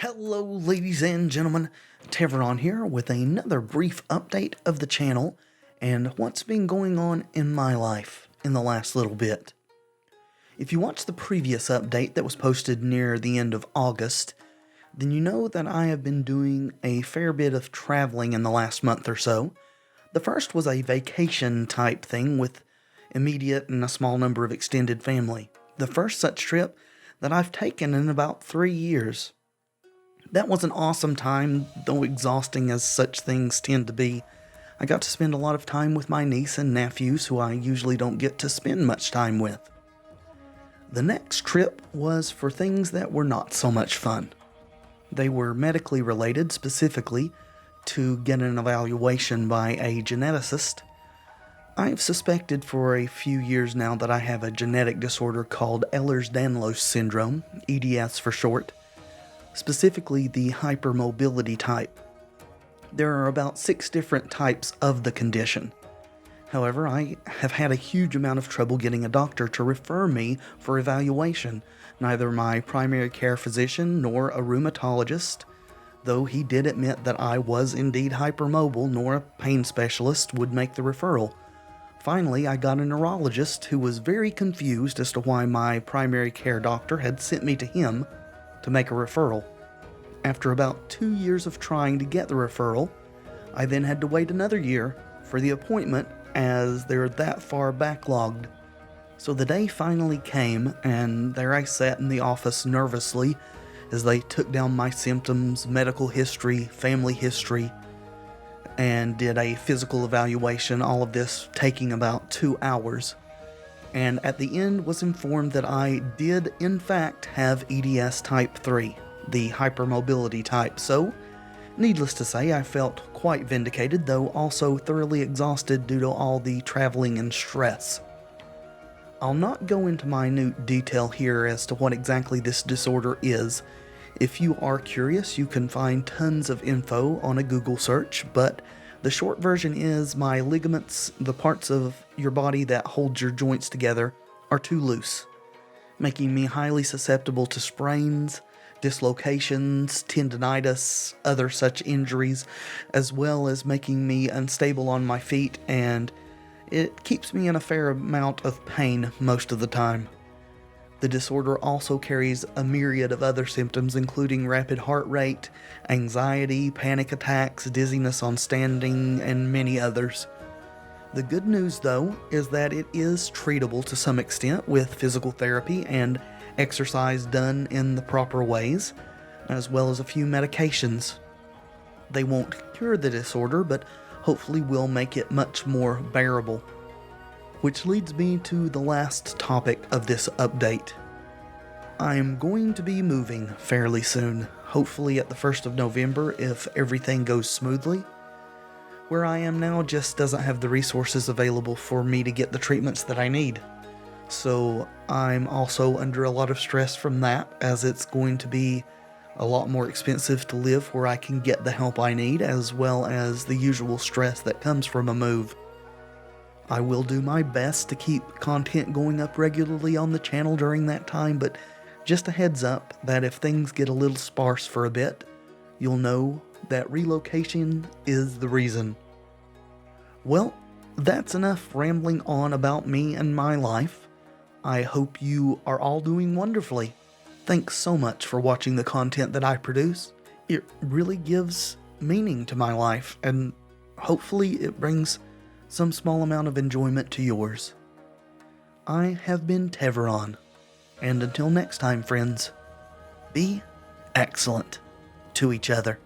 Hello ladies and gentlemen, Tevaron here with another brief update of the channel and what's been going on in my life in the last little bit. If you watched the previous update that was posted near the end of August, then you know that I have been doing a fair bit of traveling in the last month or so. The first was a vacation type thing with immediate and a small number of extended family. The first such trip that I've taken in about 3 years. That was an awesome time, though exhausting as such things tend to be. I got to spend a lot of time with my niece and nephews who I usually don't get to spend much time with. The next trip was for things that were not so much fun. They were medically related, specifically to get an evaluation by a geneticist. I've suspected for a few years now that I have a genetic disorder called Ehlers-Danlos syndrome, EDS for short. Specifically the hypermobility type. There are about 6 different types of the condition. However, I have had a huge amount of trouble getting a doctor to refer me for evaluation. Neither my primary care physician nor a rheumatologist, though he did admit that I was indeed hypermobile, nor a pain specialist would make the referral. Finally, I got a neurologist who was very confused as to why my primary care doctor had sent me to him to make a referral. After about 2 years of trying to get the referral, I then had to wait another year for the appointment as they're that far backlogged. So the day finally came, and there I sat in the office nervously as they took down my symptoms, medical history, family history, and did a physical evaluation, all of this taking about 2 hours. And at the end was informed that I did in fact have EDS type 3, the hypermobility type. So, needless to say, I felt quite vindicated, though also thoroughly exhausted due to all the traveling and stress. I'll not go into minute detail here as to what exactly this disorder is. If you are curious, you can find tons of info on a Google search, but the short version is my ligaments, the parts of your body that hold your joints together, are too loose, making me highly susceptible to sprains, dislocations, tendinitis, other such injuries, as well as making me unstable on my feet, and it keeps me in a fair amount of pain most of the time. The disorder also carries a myriad of other symptoms, including rapid heart rate, anxiety, panic attacks, dizziness on standing, and many others. The good news, though, is that it is treatable to some extent with physical therapy and exercise done in the proper ways, as well as a few medications. They won't cure the disorder, but hopefully will make it much more bearable. Which leads me to the last topic of this update. I'm going to be moving fairly soon, hopefully at the 1st of November if everything goes smoothly. Where I am now just doesn't have the resources available for me to get the treatments that I need. So I'm also under a lot of stress from that, as it's going to be a lot more expensive to live where I can get the help I need, as well as the usual stress that comes from a move. I will do my best to keep content going up regularly on the channel during that time, but just a heads up that if things get a little sparse for a bit, you'll know that relocation is the reason. Well, that's enough rambling on about me and my life. I hope you are all doing wonderfully. Thanks so much for watching the content that I produce. It really gives meaning to my life, and hopefully it brings some small amount of enjoyment to yours. I have been Tevaron, and until next time, friends, be excellent to each other.